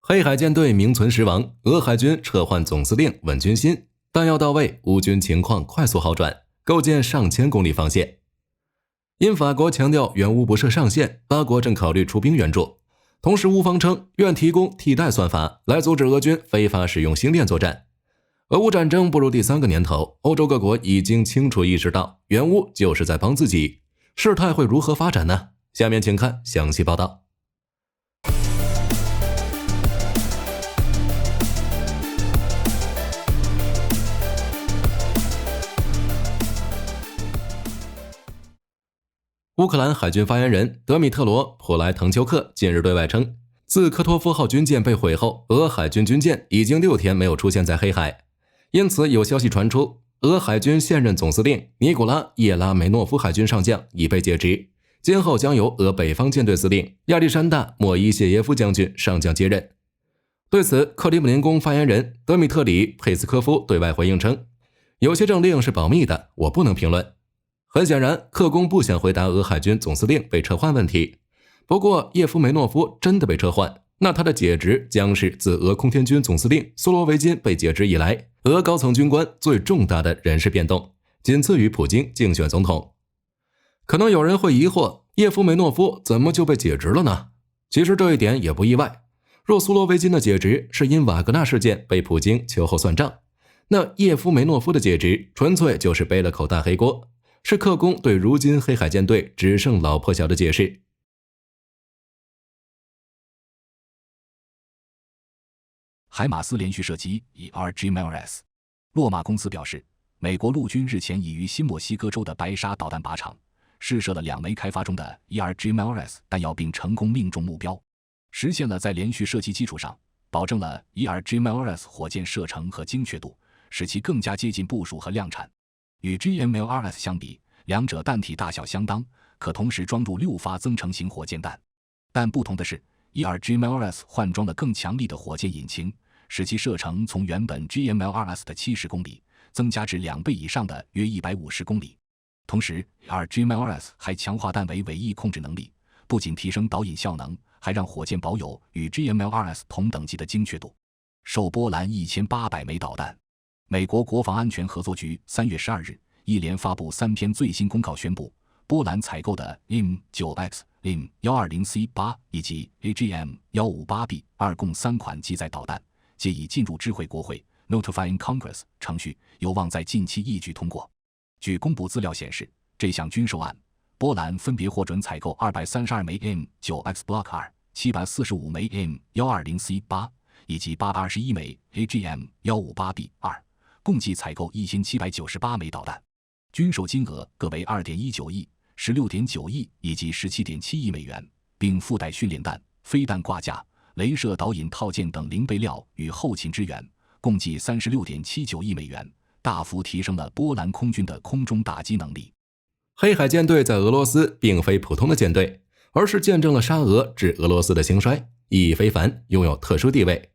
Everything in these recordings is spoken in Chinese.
黑海舰队名存实亡，俄海军撤换总司令稳军心，弹药到位，乌军情况快速好转，构建上千公里防线。因法国强调援乌不设上限，巴国正考虑出兵援助，同时乌方称愿提供替代算法来阻止俄军非法使用星链作战。俄乌战争步入第3个年头，欧洲各国已经清楚意识到援乌就是在帮自己，事态会如何发展呢？下面请看详细报道。乌克兰海军发言人德米特罗·普莱滕丘克近日对外称，自科托夫号军舰被毁后，俄海军军舰已经6天没有出现在黑海，因此有消息传出，俄海军现任总司令尼古拉·叶拉梅诺夫海军上将已被解职，今后将由俄北方舰队司令亚历山大·莫伊谢耶夫将军上将接任。对此，克里姆林宫发言人德米特里·佩斯科夫对外回应称，有些政令是保密的，我不能评论。很显然，克宫不想回答俄海军总司令被撤换问题。不过，叶夫梅诺夫真的被撤换，那他的解职将是自俄空天军总司令苏罗维金被解职以来，俄高层军官最重大的人事变动，仅次于普京竞选总统。可能有人会疑惑，叶夫梅诺夫怎么就被解职了呢？其实这一点也不意外。若苏罗维金的解职是因瓦格纳事件被普京秋后算账，那叶夫梅诺夫的解职纯粹就是背了口大黑锅，是克宫对如今黑海舰队只剩老破小的解释。海马斯连续射击 ERGMLRS。 洛马公司表示，美国陆军日前已于新墨西哥州的白沙导弹靶场试射了2枚开发中的 ERGMLRS 弹药，并成功命中目标，实现了在连续射击基础上保证了 ERGMLRS 火箭射程和精确度，使其更加接近部署和量产。与 GMLRS 相比，两者弹体大小相当，可同时装入6发增程型火箭弹。但不同的是， ERGMLRS 换装了更强力的火箭引擎，使其射程从原本 GMLRS 的70公里增加至2倍以上的约150公里。同时 ERGMLRS 还强化弹尾尾翼控制能力，不仅提升导引效能，还让火箭保有与 GMLRS 同等级的精确度。售波兰1800枚导弹。美国国防安全合作局3月12日一连发布3篇最新公告，宣布波兰采购的 IM-9X、IM-120C8 以及 AGM-158B2 共3款机载导弹，皆已进入知会国会 Notifying Congress 程序，有望在近期一举通过。据公布资料显示，这项军售案，波兰分别获准采购232枚 IM-9X Block 2、745枚 IM-120C8 以及821枚 AGM-158B2，共计采购1798枚导弹，军售金额各为 2.19 亿、16.9 亿以及 17.7 亿美元，并附带训练弹、飞弹挂架、雷射导引套件等零备料与后勤支援，共计 36.79 亿美元，大幅提升了波兰空军的空中打击能力。黑海舰队在俄罗斯并非普通的舰队，而是见证了沙俄至俄罗斯的兴衰，意义非凡，拥有特殊地位。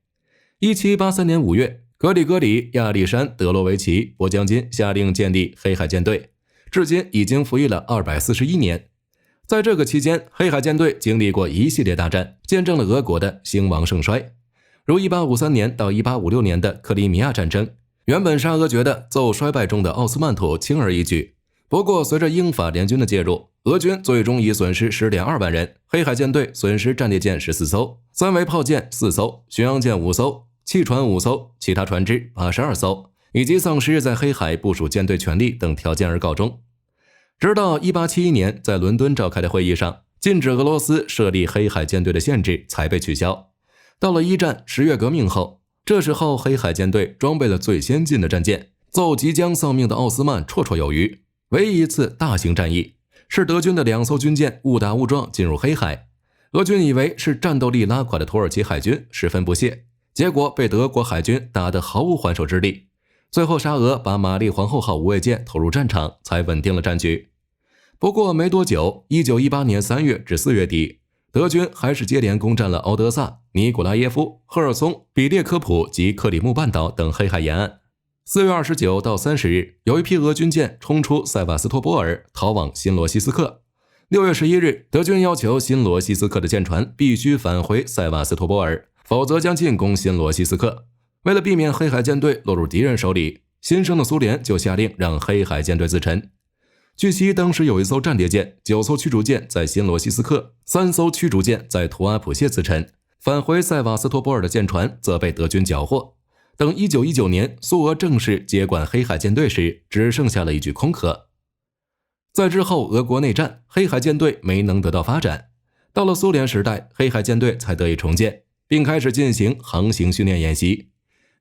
1783年5月，格里戈里·亚历山德罗维奇波将军下令建立黑海舰队，至今已经服役了241年。在这个期间，黑海舰队经历过一系列大战，见证了俄国的兴亡盛衰。如1853年到1856年的克里米亚战争，原本沙俄觉得奏衰败中的奥斯曼土轻而易举，不过随着英法联军的介入，俄军最终以损失 10.2 万人，黑海舰队损失战列舰14艘，三维炮舰4艘，巡洋舰5艘，汽船5艘，其他船只82艘，以及丧失在黑海部署舰队权力等条件而告终。直到1871年在伦敦召开的会议上，禁止俄罗斯设立黑海舰队的限制才被取消。到了一战10月革命后，这时候黑海舰队装备了最先进的战舰，奏即将丧命的奥斯曼绰绰有余。唯一一次大型战役是德军的2艘军舰误打误撞进入黑海，俄军以为是战斗力拉垮的土耳其海军，十分不屑，结果被德国海军打得毫无还手之力。最后沙俄把玛丽皇后号无畏舰投入战场，才稳定了战局。不过没多久，1918年3月至4月底，德军还是接连攻占了敖德萨、尼古拉耶夫、赫尔松、比列科普及克里木半岛等黑海沿岸。4月29到30日，有一批俄军舰冲出塞瓦斯托波尔，逃往新罗西斯克。6月11日，德军要求新罗西斯克的舰船必须返回塞瓦斯托波尔，否则将进攻新罗西斯克。为了避免黑海舰队落入敌人手里，新生的苏联就下令让黑海舰队自沉。据悉，当时有1艘战列舰、9艘驱逐舰在新罗西斯克，3艘驱逐舰在图阿普谢自沉，返回塞瓦斯托波尔的舰船则被德军缴获。等1919年苏俄正式接管黑海舰队时，只剩下了一具空壳。在之后俄国内战，黑海舰队没能得到发展。到了苏联时代，黑海舰队才得以重建，并开始进行航行训练演习。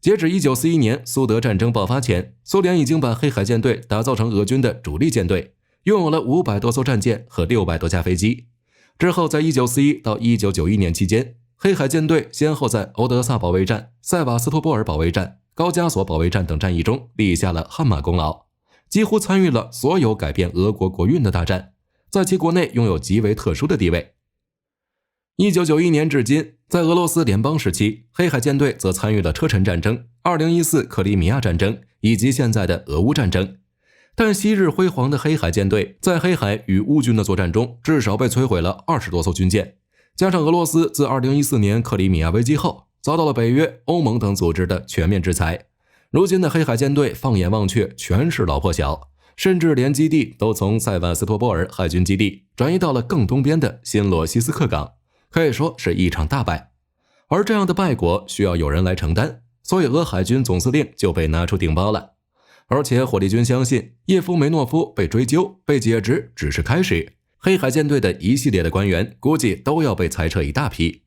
截止1941年苏德战争爆发前，苏联已经把黑海舰队打造成俄军的主力舰队，拥有了500多艘战舰和600多架飞机。之后在1941到1991年期间，黑海舰队先后在欧德萨保卫战、塞瓦斯托波尔保卫战、高加索保卫战等战役中立下了汗马功劳，几乎参与了所有改变俄国国运的大战，在其国内拥有极为特殊的地位。1991年至今，在俄罗斯联邦时期，黑海舰队则参与了车臣战争、2014克里米亚战争以及现在的俄乌战争。但昔日辉煌的黑海舰队在黑海与乌军的作战中，至少被摧毁了20多艘军舰。加上俄罗斯自2014年克里米亚危机后，遭到了北约、欧盟等组织的全面制裁。如今的黑海舰队放眼望去全是老破小，甚至连基地都从塞瓦斯托波尔海军基地转移到了更东边的新罗西斯克港，可以说是一场大败。而这样的败果需要有人来承担，所以俄海军总司令就被拿出顶包了。而且火力军相信叶夫梅诺夫被追究、被解职只是开始，黑海舰队的一系列的官员估计都要被裁撤一大批。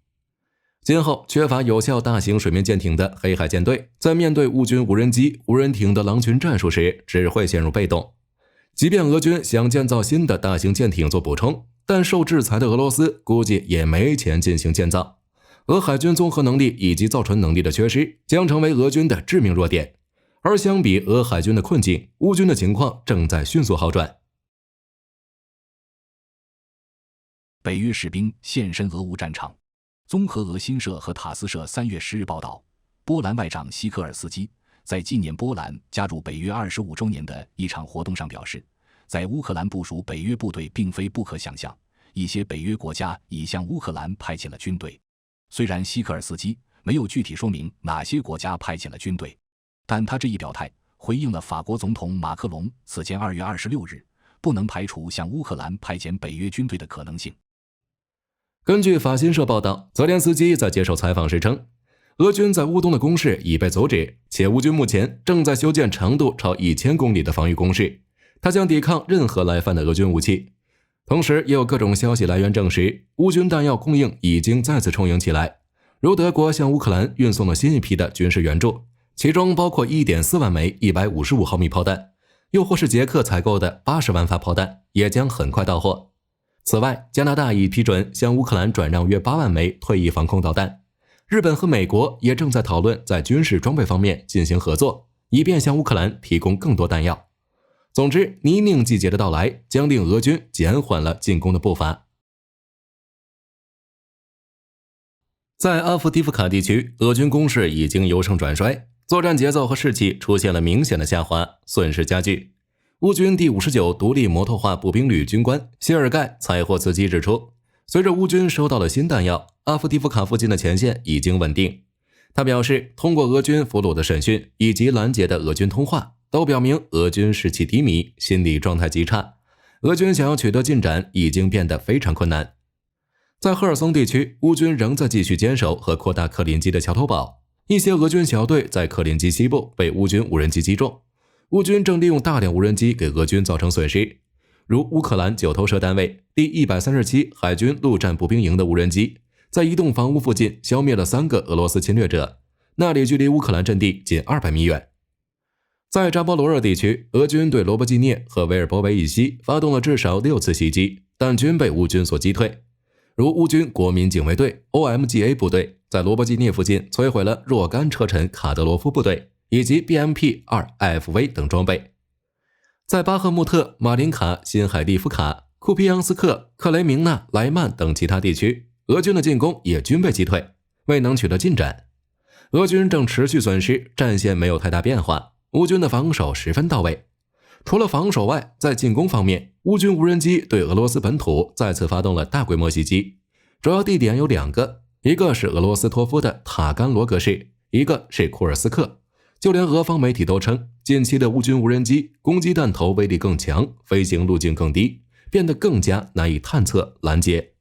今后缺乏有效大型水面舰艇的黑海舰队，在面对乌军无人机、无人艇的狼群战术时，只会陷入被动。即便俄军想建造新的大型舰艇做补充，但受制裁的俄罗斯估计也没钱进行建造。俄海军综合能力以及造船能力的缺失将成为俄军的致命弱点。而相比俄海军的困境，乌军的情况正在迅速好转。北约士兵现身俄乌战场。综合俄新社和塔斯社3月10日报道，波兰外长西科尔斯基在纪念波兰加入北约25周年的一场活动上表示，在乌克兰部署北约部队并非不可想象，一些北约国家已向乌克兰派遣了军队。虽然西科尔斯基没有具体说明哪些国家派遣了军队，但他这一表态回应了法国总统马克龙此前2月26日不能排除向乌克兰派遣北约军队的可能性。根据法新社报道，泽连斯基在接受采访时称，俄军在乌东的攻势已被阻止，且乌军目前正在修建长度超1000公里的防御工事，他将抵抗任何来犯的俄军武器。同时也有各种消息来源证实，乌军弹药供应已经再次充盈起来，如德国向乌克兰运送了新一批的军事援助，其中包括 1.4 万枚155毫米炮弹，又或是捷克采购的80万发炮弹也将很快到货。此外，加拿大已批准向乌克兰转让约8万枚退役防空导弹，日本和美国也正在讨论在军事装备方面进行合作，以便向乌克兰提供更多弹药。总之，泥泞季节的到来将令俄军减缓了进攻的步伐。在阿夫迪夫卡地区，俄军攻势已经由盛转衰，作战节奏和士气出现了明显的下滑，损失加剧。乌军第59独立摩托化步兵旅军官谢尔盖采获司机指出，随着乌军收到了新弹药，阿夫迪夫卡附近的前线已经稳定。他表示，通过俄军俘虏的审讯以及拦截的俄军通话，都表明俄军士气低迷，心理状态极差。俄军想要取得进展已经变得非常困难。在赫尔松地区，乌军仍在继续坚守和扩大克林基的桥头堡，一些俄军小队在克林基西部被乌军无人机击中。乌军正利用大量无人机给俄军造成损失，如乌克兰9头蛇单位第137海军陆战步兵营的无人机，在一栋房屋附近消灭了3个俄罗斯侵略者，那里距离乌克兰阵地仅200米远。在扎波罗热地区，俄军对罗伯季涅和维尔博维以西发动了至少6次袭击，但均被乌军所击退。如乌军国民警卫队 OMGA 部队在罗伯季涅附近摧毁了若干车臣卡德罗夫部队以及 BMP-2 IFV 等装备。在巴赫穆特、马林卡、新海蒂夫卡、库皮扬斯克、克雷明纳、莱曼等其他地区，俄军的进攻也均被击退，未能取得进展。俄军正持续损失，战线没有太大变化，乌军的防守十分到位。除了防守外，在进攻方面，乌军无人机对俄罗斯本土再次发动了大规模袭击，主要地点有2个，一个是俄罗斯托夫的塔甘罗格市，一个是库尔斯克。就连俄方媒体都称，近期的乌军无人机攻击弹头威力更强，飞行路径更低，变得更加难以探测拦截。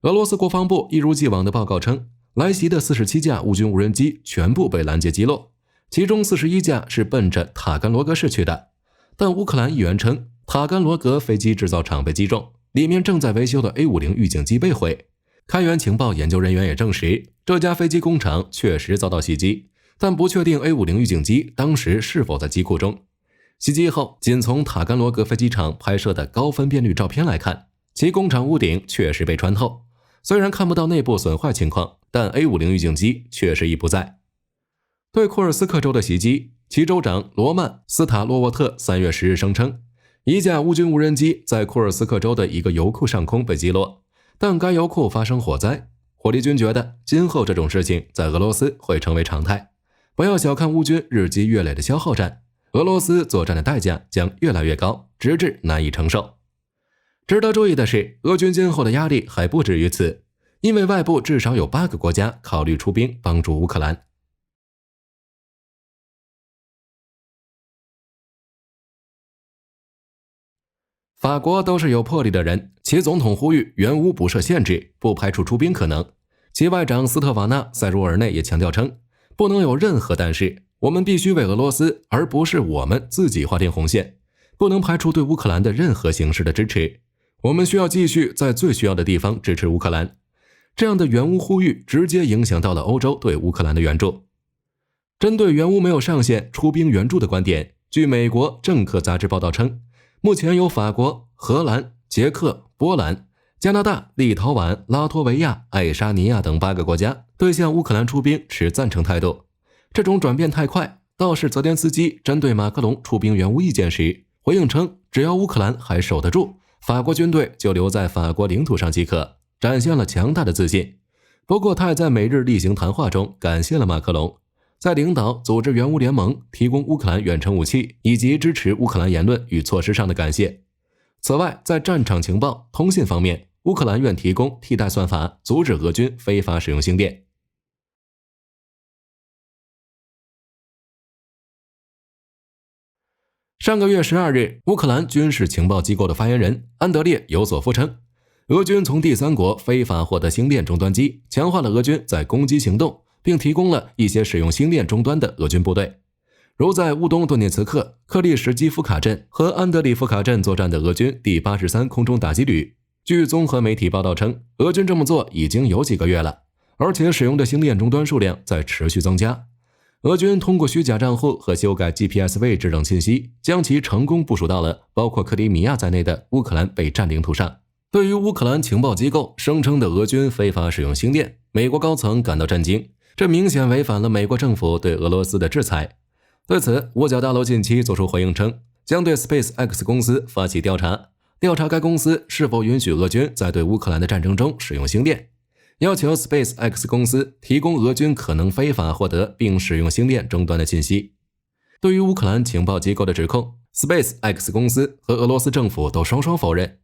俄罗斯国防部一如既往的报告称，来袭的47架乌军无人机全部被拦截击落，其中41架是奔着塔甘罗格市去的。但乌克兰议员称，塔甘罗格飞机制造厂被击中，里面正在维修的 A50 预警机被毁。开源情报研究人员也证实，这家飞机工厂确实遭到袭击，但不确定 A50 预警机当时是否在机库中。袭击后，仅从塔甘罗格飞机场拍摄的高分辨率照片来看，其工厂屋顶确实被穿透。虽然看不到内部损坏情况，但 A50 预警机确实已不在。对库尔斯克州的袭击，其州长罗曼·斯塔洛沃特3月10日声称，一架乌军无人机在库尔斯克州的一个油库上空被击落，但该油库发生火灾。火力军觉得今后这种事情在俄罗斯会成为常态，不要小看乌军日积月累的消耗战，俄罗斯作战的代价将越来越高，直至难以承受。值得注意的是，俄军今后的压力还不止于此，因为外部至少有8个国家考虑出兵帮助乌克兰。法国都是有魄力的人，其总统呼吁援乌不设限制，不排除出兵可能。其外长斯特瓦纳·塞茹尔内也强调称，不能有任何但是，我们必须为俄罗斯，而不是我们自己划定红线，不能排除对乌克兰的任何形式的支持。我们需要继续在最需要的地方支持乌克兰。这样的援乌呼吁直接影响到了欧洲对乌克兰的援助。针对援乌没有上限出兵援助的观点，据美国政客杂志报道称，目前有法国、荷兰、捷克、波兰、加拿大、立陶宛、拉脱维亚、爱沙尼亚等8个国家对向乌克兰出兵持赞成态度。这种转变太快，倒是泽连斯基针对马克龙出兵援乌意见时，回应称只要乌克兰还守得住，法国军队就留在法国领土上即可，展现了强大的自信。不过他也在美日例行谈话中感谢了马克龙，在领导组织援乌联盟、提供乌克兰远程武器以及支持乌克兰言论与措施上的感谢。此外，在战场情报、通信方面，乌克兰愿提供替代算法，阻止俄军非法使用星链。上个月12日，乌克兰军事情报机构的发言人安德烈有所夫称，俄军从第三国非法获得星链终端机，强化了俄军在攻击行动，并提供了一些使用星链终端的俄军部队，如在乌东顿涅茨克、克利什基夫卡镇和安德里夫卡镇作战的俄军第83空中打击旅。据综合媒体报道称，俄军这么做已经有几个月了，而且使用的星链终端数量在持续增加。俄军通过虚假账户和修改 GPS 位置等信息，将其成功部署到了包括克里米亚在内的乌克兰被占领土上。对于乌克兰情报机构声称的俄军非法使用星链，美国高层感到震惊，这明显违反了美国政府对俄罗斯的制裁。对此，五角大楼近期作出回应称，将对 SpaceX 公司发起调查，调查该公司是否允许俄军在对乌克兰的战争中使用星链，要求 SpaceX 公司提供俄军可能非法获得并使用星链终端的信息。对于乌克兰情报机构的指控， SpaceX 公司和俄罗斯政府都双双否认。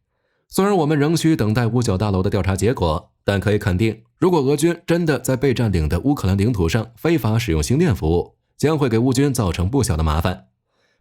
虽然我们仍需等待五角大楼的调查结果，但可以肯定，如果俄军真的在被占领的乌克兰领土上非法使用星链服务，将会给乌军造成不小的麻烦。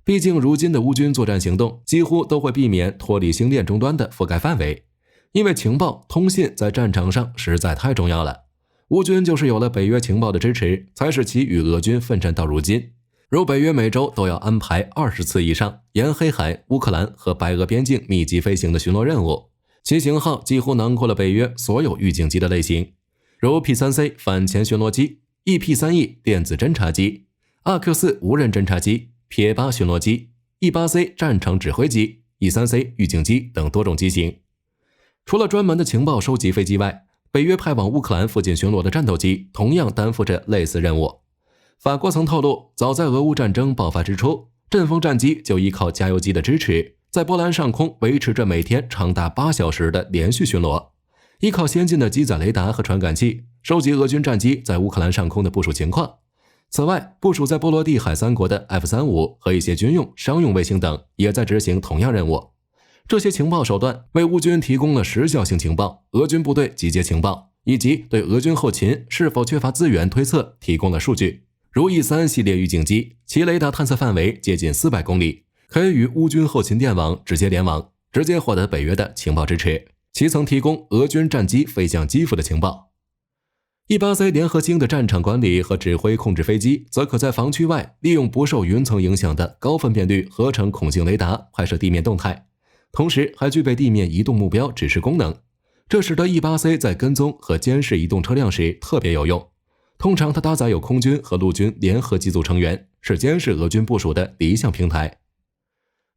毕竟如今的乌军作战行动几乎都会避免脱离星链终端的覆盖范围，因为情报通信在战场上实在太重要了。乌军就是有了北约情报的支持，才使其与俄军奋战到如今。如北约每周都要安排20次以上沿黑海、乌克兰和白俄边境密集飞行的巡逻任务，其型号几乎囊括了北约所有预警机的类型，如 P3C 反潜巡逻机、EP3E 电子侦察机、AQ4 无人侦察机、P8 巡逻机、E8C 战场指挥机、E3C 预警机等多种机型。除了专门的情报收集飞机外，北约派往乌克兰附近巡逻的战斗机同样担负着类似任务。法国曾透露，早在俄乌战争爆发之初，阵风战机就依靠加油机的支持，在波兰上空维持着每天长达8小时的连续巡逻，依靠先进的机载雷达和传感器，收集俄军战机在乌克兰上空的部署情况。此外，部署在波罗的海3国的 F-35和一些军用、商用卫星等也在执行同样任务。这些情报手段为乌军提供了时效性情报、俄军部队集结情报，以及对俄军后勤是否缺乏资源推测提供了数据。如 E3 系列预警机，其雷达探测范围接近400公里，可以与乌军后勤电网直接联网，直接获得北约的情报支持。其曾提供俄军战机飞向基辅的情报。E8C 联合星的战场管理和指挥控制飞机，则可在防区外利用不受云层影响的高分辨率合成孔径雷达拍摄地面动态，同时还具备地面移动目标指示功能。这使得 E8C 在跟踪和监视移动车辆时特别有用。通常它搭载有空军和陆军联合机组成员，是监视俄军部署的理想平台。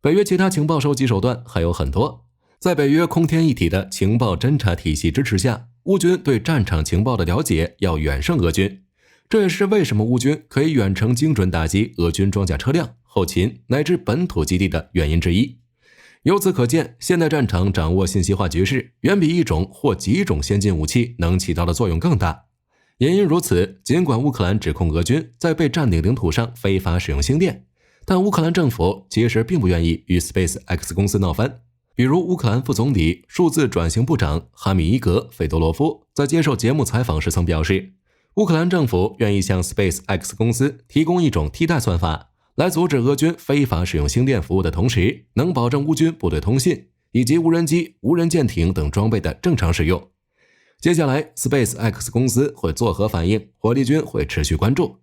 北约其他情报收集手段还有很多。在北约空天一体的情报侦察体系支持下，乌军对战场情报的了解要远胜俄军。这也是为什么乌军可以远程精准打击俄军装甲车辆、后勤乃至本土基地的原因之一。由此可见，现代战场掌握信息化局势，远比一种或几种先进武器能起到的作用更大。也因如此，尽管乌克兰指控俄军在被占领领土上非法使用星链，但乌克兰政府其实并不愿意与 SpaceX 公司闹翻。比如乌克兰副总理、数字转型部长哈米伊格·费多罗夫在接受节目采访时曾表示，乌克兰政府愿意向 SpaceX 公司提供一种替代算法，来阻止俄军非法使用星链服务的同时，能保证乌军部队通信以及无人机、无人舰艇等装备的正常使用。接下来 SpaceX 公司会作何反应，火力军会持续关注。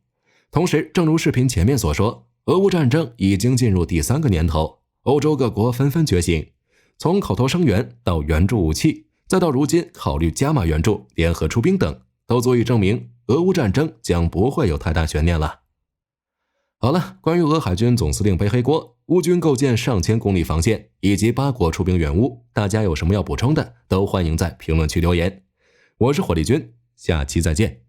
同时，正如视频前面所说，俄乌战争已经进入第3个年头，欧洲各国纷纷觉醒，从口头声援到援助武器，再到如今考虑加码援助、联合出兵等，都足以证明俄乌战争将不会有太大悬念了。好了，关于俄海军总司令背黑锅、乌军构建上千公里防线以及8国出兵援乌，大家有什么要补充的，都欢迎在评论区留言。我是火力军，下期再见。